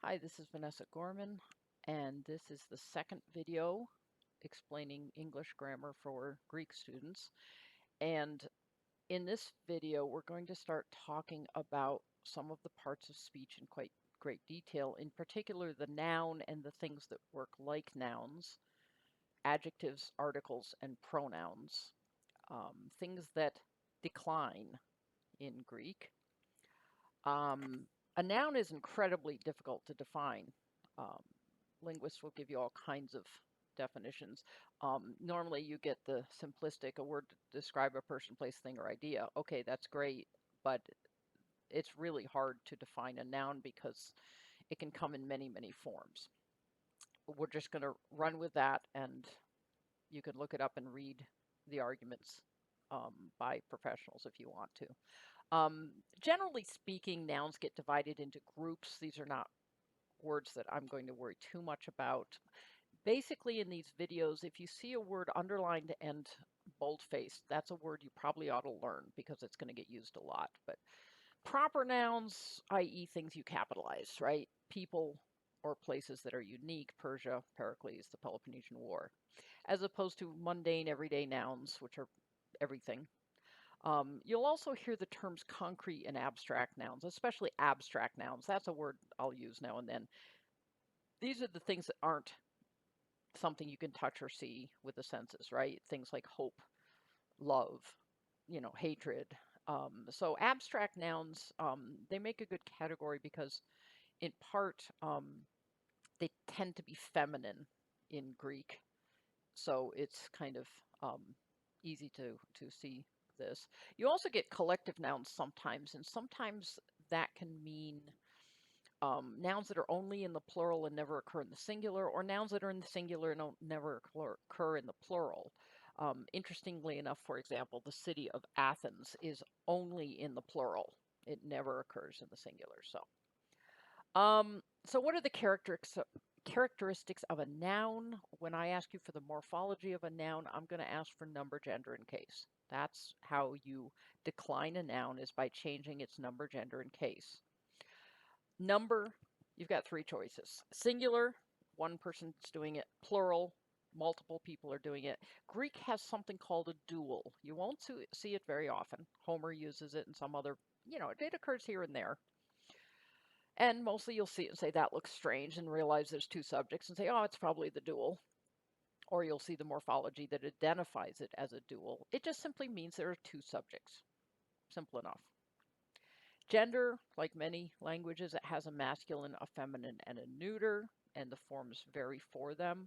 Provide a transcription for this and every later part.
Hi, this is Vanessa Gorman, and this is the second video explaining English grammar for Greek students. And in this video, we're going to start talking about some of the parts of speech in quite great detail, in particular the noun and the things that work like nouns, adjectives, articles, and pronouns, things that decline in Greek. A noun is incredibly difficult to define. Um, Linguists will give you all kinds of definitions. Normally you get the simplistic, a word to describe a person, place, thing, or idea. Okay, that's great, but it's really hard to define a noun because it can come in many, many forms. We're just going to run with that, and you can look it up and read the arguments by professionals if you want to. Generally speaking, nouns get divided into groups. These are not words that I'm going to worry too much about. Basically, in these videos, if you see a word underlined and bold-faced, that's a word you probably ought to learn because it's going to get used a lot. But proper nouns, i.e. things you capitalize, right? People or places that are unique, Persia, Pericles, the Peloponnesian War, as opposed to mundane everyday nouns, which are everything. You'll also hear the terms concrete and abstract nouns, especially abstract nouns. That's a word I'll use now and then. These are the things that aren't something you can touch or see with the senses, right? Things like hope, love, hatred. So abstract nouns, they make a good category because in part, they tend to be feminine in Greek. So it's kind of easy to see this. You also get collective nouns sometimes, and sometimes that can mean nouns that are only in the plural and never occur in the singular, or nouns that are in the singular and don't never occur in the plural. Interestingly enough, for example, the city of Athens is only in the plural. It never occurs in the singular. So what are the characteristics of a noun? When I ask you for the morphology of a noun, I'm going to ask for number, gender, and case. That's how you decline a noun, is by changing its number, gender, and case. Number, you've got three choices. Singular, one person's doing it. Plural, multiple people are doing it. Greek has something called a dual. You won't see it very often. Homer uses it and some other, it occurs here and there. And mostly you'll see it and say, that looks strange, and realize there's two subjects and say, oh, it's probably the dual. Or you'll see the morphology that identifies it as a dual. It just simply means there are two subjects. Simple enough. Gender, like many languages, it has a masculine, a feminine, and a neuter, and the forms vary for them.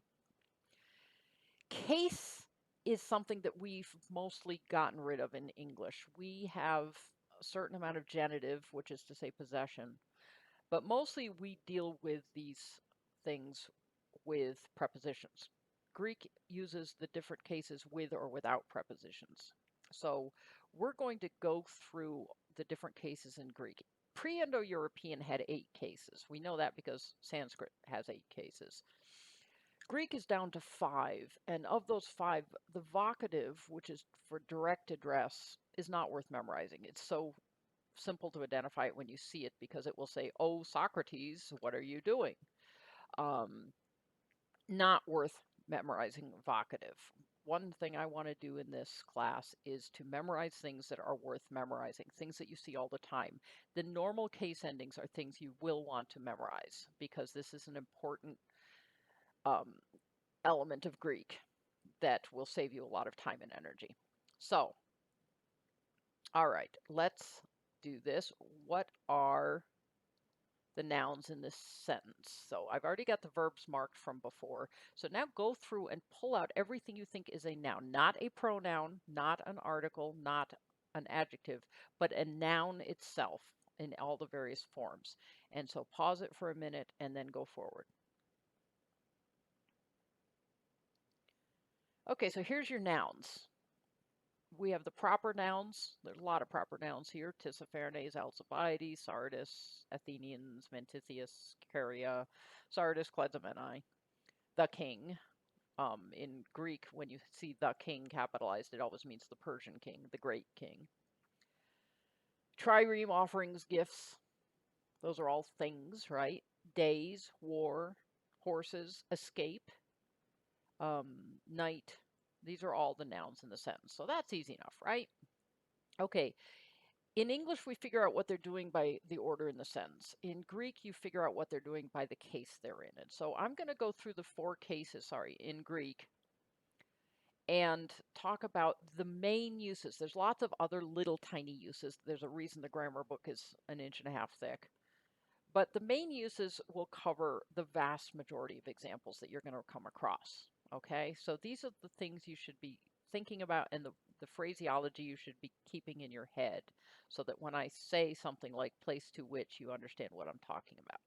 Case is something that we've mostly gotten rid of in English. We have a certain amount of genitive, which is to say possession, but mostly we deal with these things with prepositions. Greek uses the different cases with or without prepositions. So we're going to go through the different cases in Greek. Pre-Indo-European had 8 cases. We know that because Sanskrit has 8 cases. Greek is down to 5, and of those 5, the vocative, which is for direct address, is not worth memorizing. It's so simple to identify it when you see it because it will say, "Oh, Socrates, what are you doing?" Not worth memorizing vocative. One thing I want to do in this class is to memorize things that are worth memorizing, things that you see all the time. The normal case endings are things you will want to memorize because this is an important element of Greek that will save you a lot of time and energy. So, all right, let's do this. What are the nouns in this sentence? So I've already got the verbs marked from before. So now go through and pull out everything you think is a noun, not a pronoun, not an article, not an adjective, but a noun itself in all the various forms. And so pause it for a minute and then go forward. Okay, so here's your nouns. We have the proper nouns. There's a lot of proper nouns here. Tissaphernes, Alcibiades, Sardis, Athenians, Mentitheus, Caria, Sardis, Klezomenai. The king. In Greek, when you see the king capitalized, it always means the Persian king, the great king. Trireme, offerings, gifts. Those are all things, right? days, war, horses, escape, night. These are all the nouns in the sentence. So that's easy enough, right? Okay. In English, we figure out what they're doing by the order in the sentence. In Greek, you figure out what they're doing by the case they're in. And so I'm going to go through the 4 cases, in Greek and talk about the main uses. There's lots of other little tiny uses. There's a reason the grammar book is 1.5 inches thick. But the main uses will cover the vast majority of examples that you're going to come across. Okay, so these are the things you should be thinking about and the phraseology you should be keeping in your head so that when I say something like place to which, you understand what I'm talking about.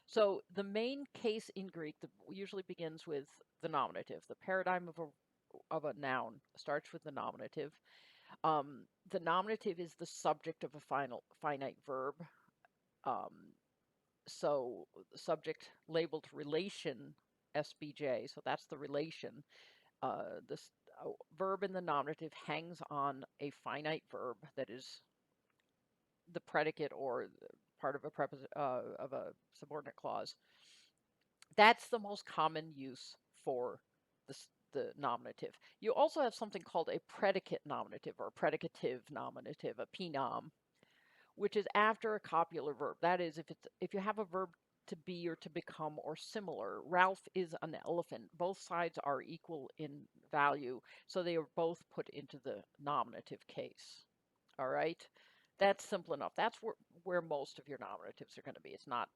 So the main case in Greek usually begins with the nominative. The paradigm of a noun starts with the nominative. The nominative is the subject of a finite verb. Um, so the subject labeled relation, SBJ, so that's the relation. This verb in the nominative hangs on a finite verb that is the predicate or part of a subordinate clause. That's the most common use for the nominative. You also have something called a predicate nominative or predicative nominative, a PNOM, which is after a copular verb. That is, if you have a verb to be or to become or similar. Ralph is an elephant. Both sides are equal in value, so they are both put into the nominative case. All right? That's simple enough. That's where most of your nominatives are going to be. It's not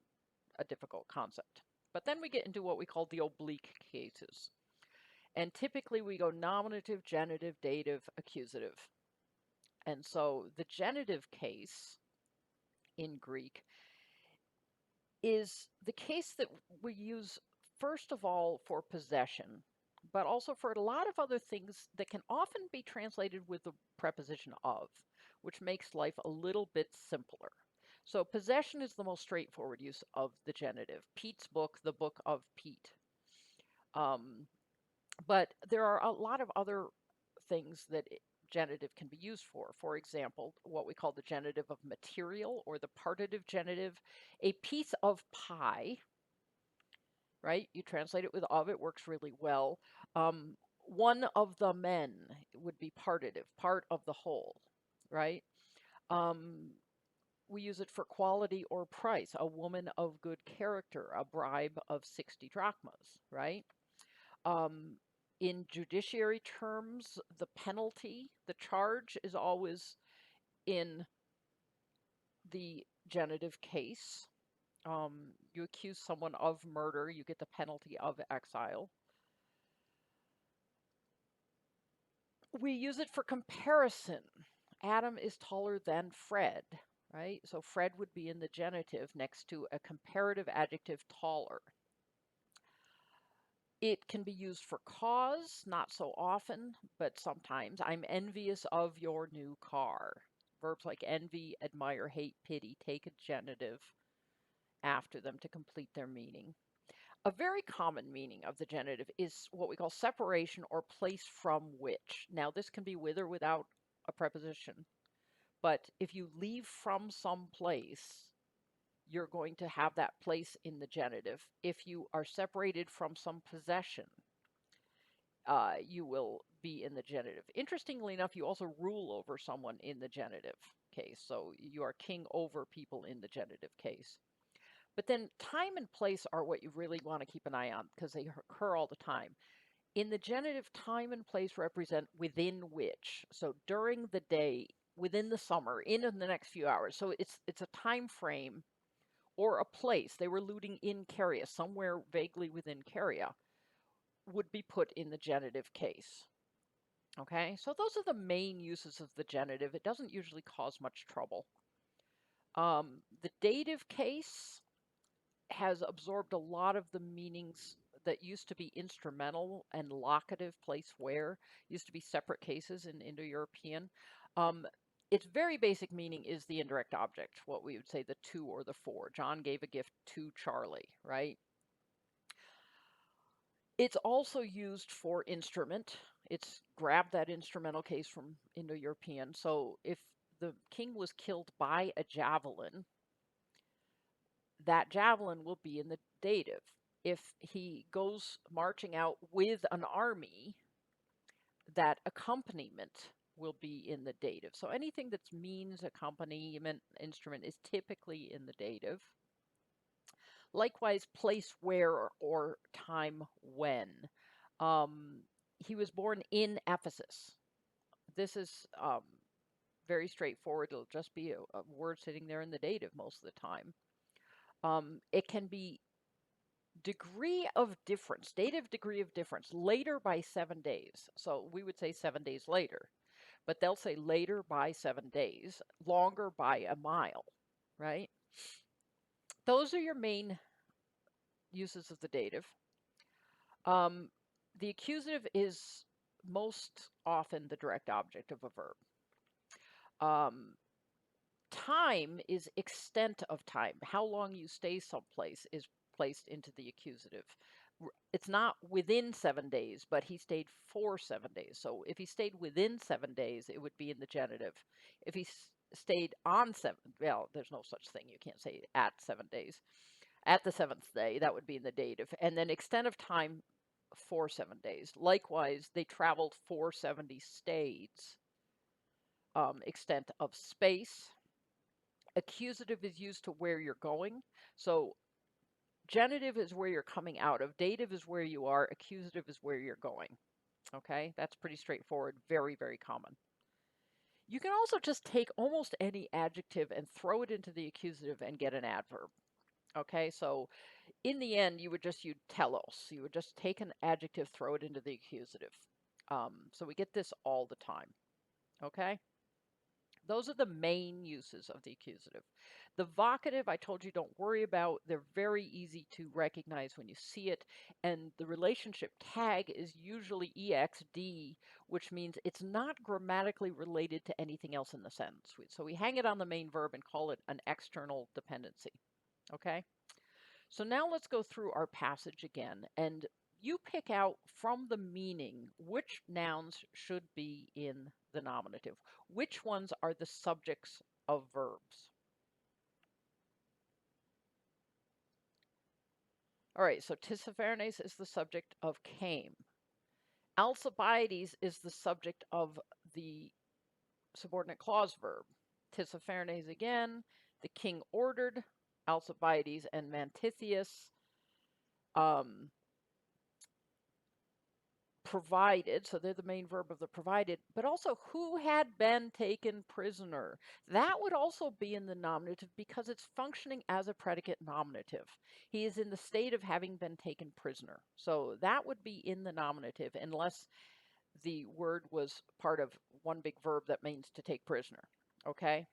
a difficult concept. But then we get into what we call the oblique cases. And typically we go nominative, genitive, dative, accusative. And so the genitive case in Greek is the case that we use first of all for possession, but also for a lot of other things that can often be translated with the preposition of, which makes life a little bit simpler. So possession is the most straightforward use of the genitive. Pete's book, the book of Pete. But there are a lot of other things that genitive can be used for. For example, what we call the genitive of material or the partitive genitive. A piece of pie, right? You translate it with of, it works really well. One of the men would be partitive, part of the whole, right? We use it for quality or price. A woman of good character, a bribe of 60 drachmas, right? In judiciary terms, the penalty, the charge is always in the genitive case. You accuse someone of murder, you get the penalty of exile. We use it for comparison. Adam is taller than Fred, right? So Fred would be in the genitive next to a comparative adjective, taller. It can be used for cause, not so often, but sometimes. I'm envious of your new car. Verbs like envy, admire, hate, pity take a genitive after them to complete their meaning. A very common meaning of the genitive is what we call separation or place from which. Now, this can be with or without a preposition, but if you leave from some place, you're going to have that place in the genitive. If you are separated from some possession, you will be in the genitive. Interestingly enough, you also rule over someone in the genitive case. So you are king over people in the genitive case. But then time and place are what you really want to keep an eye on because they occur all the time. In the genitive, time and place represent within which. So during the day, within the summer, in the next few hours. So it's a time frame or a place. They were looting in Caria, somewhere vaguely within Caria, would be put in the genitive case. Okay, so those are the main uses of the genitive. It doesn't usually cause much trouble. The dative case has absorbed a lot of the meanings that used to be instrumental and locative, place where, used to be separate cases in Indo-European. Its very basic meaning is the indirect object, what we would say the to or the for. John gave a gift to Charlie, right? It's also used for instrument. It's grabbed that instrumental case from Indo-European. So if the king was killed by a javelin, that javelin will be in the dative. If he goes marching out with an army, that accompaniment will be in the dative. So anything that's means, accompaniment, instrument is typically in the dative. Likewise, place where or time when. He was born in Ephesus. This is very straightforward. It'll just be a word sitting there in the dative most of the time. It can be degree of difference, dative degree of difference, later by 7 days. So we would say 7 days later, but they'll say later by 7 days, longer by a mile, right? Those are your main uses of the dative. The accusative is most often the direct object of a verb. Time is extent of time. How long you stay someplace is placed into the accusative. It's not within 7 days, but he stayed for 7 days. So if he stayed within 7 days, it would be in the genitive. If he stayed on 7, well, there's no such thing. You can't say at 7 days. At the 7th day, that would be in the dative. And then extent of time for 7 days. Likewise, they traveled for 70 stades. Extent of space. Accusative is used to where you're going. So genitive is where you're coming out of. Dative is where you are. Accusative is where you're going. Okay, that's pretty straightforward. Very, very common. You can also just take almost any adjective and throw it into the accusative and get an adverb. Okay, so in the end, you would just use telos. You would just take an adjective, throw it into the accusative. So we get this all the time. Okay? Those are the main uses of the accusative. The vocative, I told you, don't worry about. They're very easy to recognize when you see it. And the relationship tag is usually EXD, which means it's not grammatically related to anything else in the sentence. So we hang it on the main verb and call it an external dependency. Okay? So now let's go through our passage again. And you pick out from the meaning which nouns should be in the nominative. Which ones are the subjects of verbs? All right, so Tissaphernes is the subject of came. Alcibiades is the subject of the subordinate clause verb. Tissaphernes again, the king ordered, Alcibiades and Mantithias provided, so they're the main verb of the provided, but also who had been taken prisoner. That would also be in the nominative because it's functioning as a predicate nominative. He is in the state of having been taken prisoner. So that would be in the nominative unless the word was part of one big verb that means to take prisoner. Okay?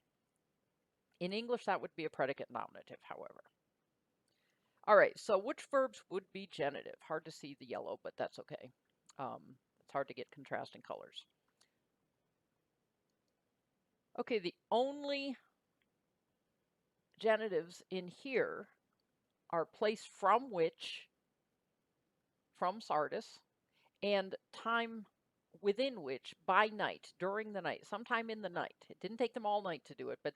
In English, that would be a predicate nominative, however. All right, so which verbs would be genitive? Hard to see the yellow, but that's okay. It's hard to get contrasting colors. Okay, the only genitives in here are place from which, from Sardis, and time within which, by night, during the night, sometime in the night. It didn't take them all night to do it, but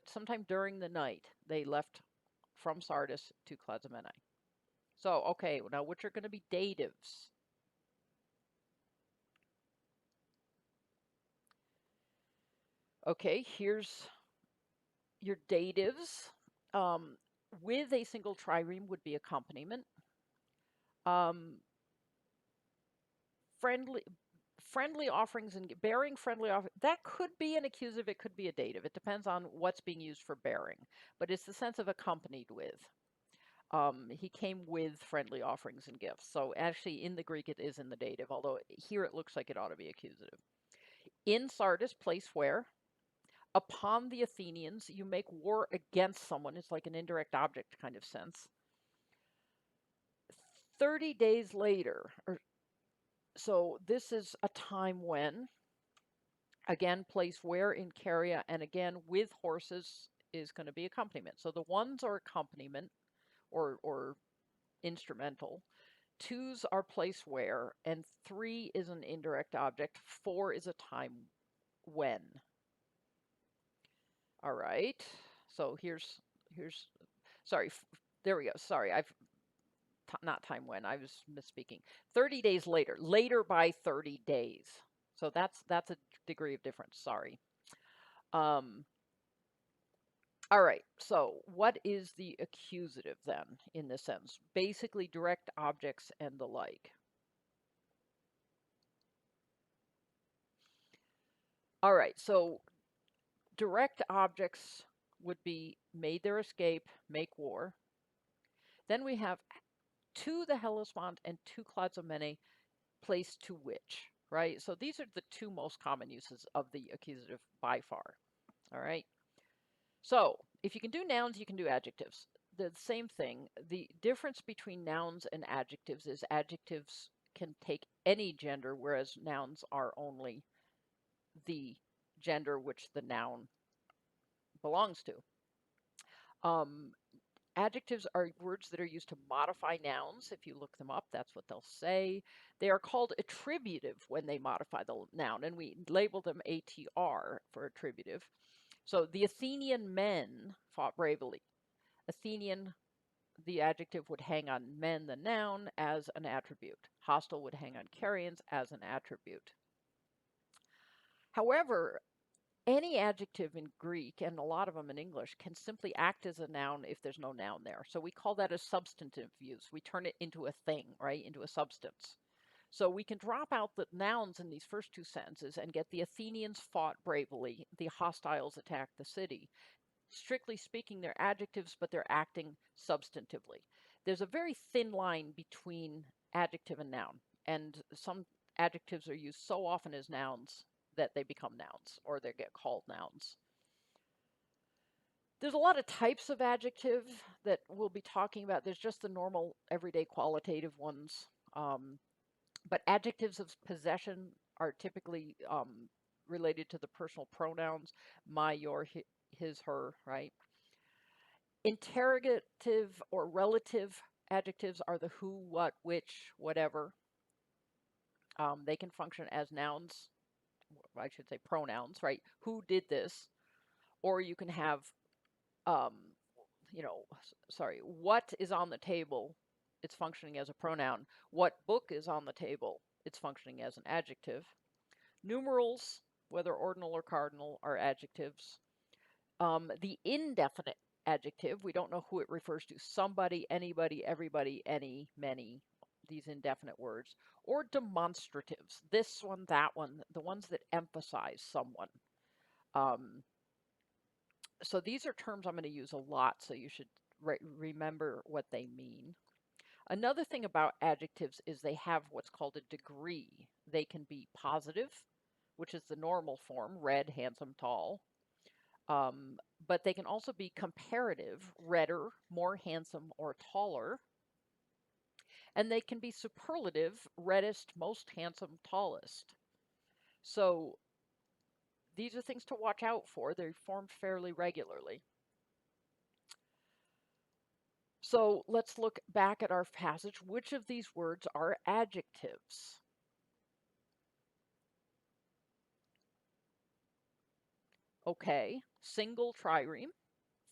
sometime during the night, they left from Sardis to Clazomenae. So, okay, now which are going to be datives? Okay, here's your datives. With a single trireme would be accompaniment. Friendly offerings and bearing friendly offerings, that could be an accusative, it could be a dative. It depends on what's being used for bearing, but it's the sense of accompanied with. He came with friendly offerings and gifts. So actually in the Greek it is in the dative, although here it looks like it ought to be accusative. In Sardis, place where. Upon the Athenians, you make war against someone. It's like an indirect object kind of sense. 30 days later, so this is a time when, again, place where in Caria, and again, with horses is going to be accompaniment. So the ones are accompaniment or instrumental. Twos are place where, and 3 is an indirect object. 4 is a time when. All right. So here's Sorry, there we go. Sorry, I've not time when, I was misspeaking. 30 days later, later by 30 days. So that's a degree of difference. Sorry. Um, all right. So what is the accusative then in this sentence? Basically, direct objects and the like. All right. So direct objects would be made their escape, make war. Then we have to the Hellespont and to Clazomene, place to which, right? So these are the two most common uses of the accusative by far. All right. So if you can do nouns, you can do adjectives. The same thing. The difference between nouns and adjectives is adjectives can take any gender, whereas nouns are only the gender which the noun belongs to. Um, Adjectives are words that are used to modify nouns. If you look them up, that's what they'll say. They are called attributive when they modify the noun, and we label them ATR for attributive. So the Athenian men fought bravely. Athenian, the adjective, would hang on men, the noun, as an attribute. Hostile would hang on Carians as an attribute. However, any adjective in Greek, and a lot of them in English, can simply act as a noun if there's no noun there. So we call that a substantive use. We turn it into a thing, right? Into a substance. So we can drop out the nouns in these first two sentences and get the Athenians fought bravely, the hostiles attacked the city. Strictly speaking, they're adjectives, but they're acting substantively. There's a very thin line between adjective and noun, and some adjectives are used so often as nouns that they become nouns or they get called nouns. There's a lot of types of adjective that we'll be talking about. There's just the normal everyday qualitative ones. But adjectives of possession are typically related to the personal pronouns, my, your, his, her, right? Interrogative or relative adjectives are the who, what, which, whatever. They can function as nouns, I should say pronouns, right? Who did this? Or you can have, um, sorry, what is on the table? It's functioning as a pronoun. What book is on the table? It's functioning as an adjective. Numerals, whether ordinal or cardinal, are adjectives. The indefinite adjective, we don't know who it refers to. Somebody, anybody, everybody, any, many, these indefinite words. Or demonstratives, this one, that one, the ones that emphasize someone. So these are terms I'm going to use a lot, so you should remember what they mean. Another thing about adjectives is they have what's called a degree. They can be positive, which is the normal form, red, handsome, tall. But they can also be comparative, redder, more handsome, or taller. And they can be superlative, reddest, most handsome, tallest. So these are things to watch out for. They're formed fairly regularly. So let's look back at our passage. Which of these words are adjectives? Okay, single trireme,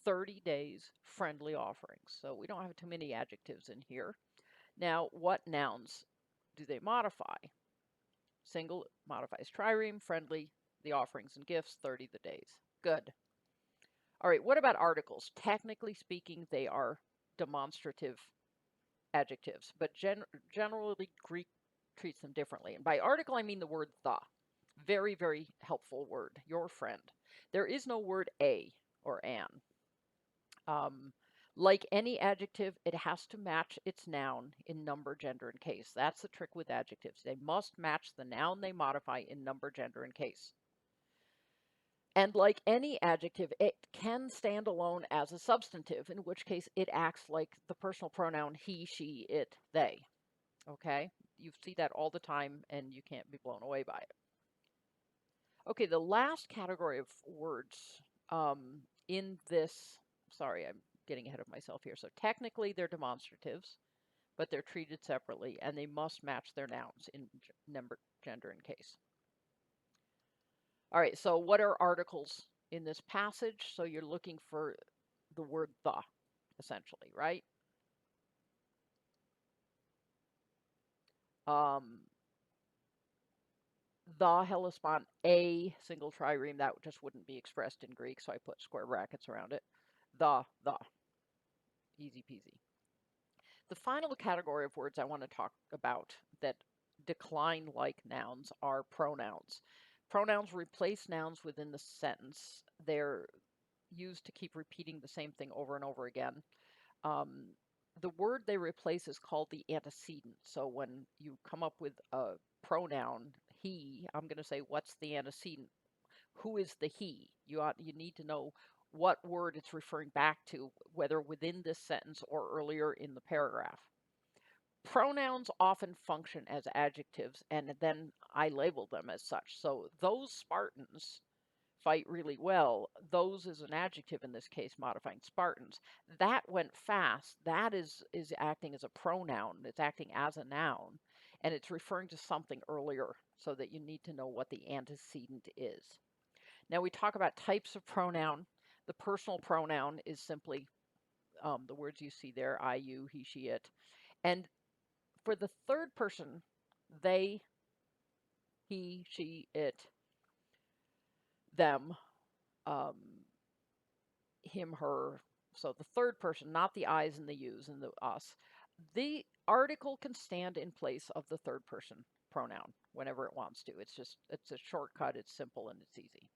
30 days, friendly offerings. So we don't have too many adjectives in here. Now, what nouns do they modify? Single modifies trireme, friendly, the offerings and gifts, 30 the days. Good. All right, what about articles? Technically speaking, they are demonstrative adjectives, but generally Greek treats them differently. And by article, I mean the word the. Very, very helpful word, your friend. There is no word a or an. Like any adjective, it has to match its noun in number, gender, and case. That's the trick with adjectives. They must match the noun they modify in number, gender, and case. And like any adjective, it can stand alone as a substantive, in which case it acts like the personal pronoun he, she, it, they. Okay? You see that all the time, and you can't be blown away by it. Okay, the last category of words in this, sorry, I'm getting ahead of myself here. So technically they're demonstratives, but they're treated separately, and they must match their nouns in number, gender, and case. All right, so what are articles in this passage? So you're looking for the word the. essentially, right? Um, the Hellespont, a single trireme, that just wouldn't be expressed in Greek, so I put square brackets around it. The, easy peasy. The final category of words I want to talk about that decline like nouns are pronouns. Pronouns replace nouns within the sentence. They're used to keep repeating the same thing over and over again. Um, the word they replace is called the antecedent. So when you come up with a pronoun, he, I'm going to say, what's the antecedent? Who is the he? You need to know what word it's referring back to, whether within this sentence or earlier in the paragraph. Pronouns often function as adjectives, and then I label them as such. So those Spartans fight really well. Those is an adjective in this case, modifying Spartans. That went fast. That is acting as a pronoun. It's acting as a noun, and it's referring to something earlier, so that you need to know what the antecedent is. Now we talk about types of pronoun. The personal pronoun is simply the words you see there: I, you, he, she, it. And for the third person, they, he, she, it, them, um, him, her. So the third person, not the I's and the you's and the us. The article can stand in place of the third person pronoun whenever it wants to. It's a shortcut, it's simple, and it's easy.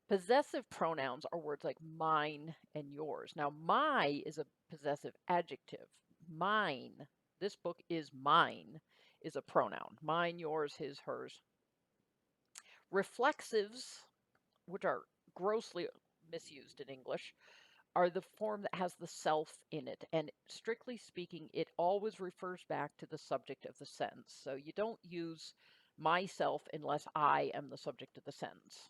Possessive pronouns are words like mine and yours. Now, my is a possessive adjective. Mine, this book is mine, is a pronoun. Mine, yours, his, hers. Reflexives, which are grossly misused in English, are the form that has the self in it. And strictly speaking, it always refers back to the subject of the sentence. So you don't use myself unless I am the subject of the sentence.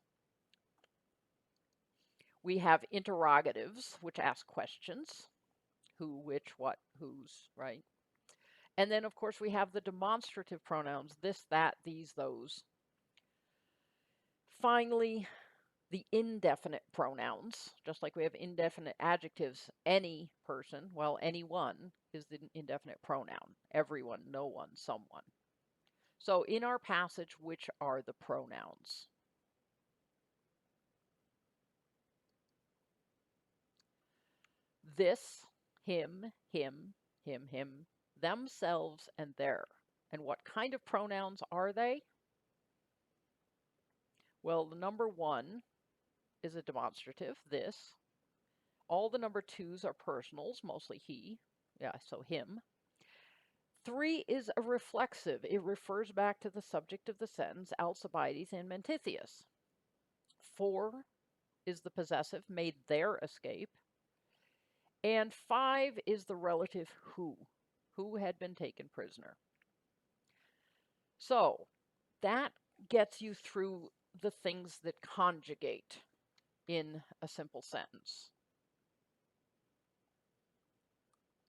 We have interrogatives, which ask questions: who, which, what, whose, right? And then, of course, we have the demonstrative pronouns: this, that, these, those. Finally, the indefinite pronouns, just like we have indefinite adjectives: any person, well, anyone is the indefinite pronoun. Everyone, no one, someone. So in our passage, which are the pronouns? This, him, him, him, themselves, and their. And what kind of pronouns are they? Well, the number one is a demonstrative, this. All the number twos are personals, mostly he. Yeah, so him. 3 is a reflexive. It refers back to the subject of the sentence, Alcibiades and Mentitheus. 4 is the possessive, made their escape. And 5 is the relative who had been taken prisoner. So that gets you through the things that conjugate in a simple sentence.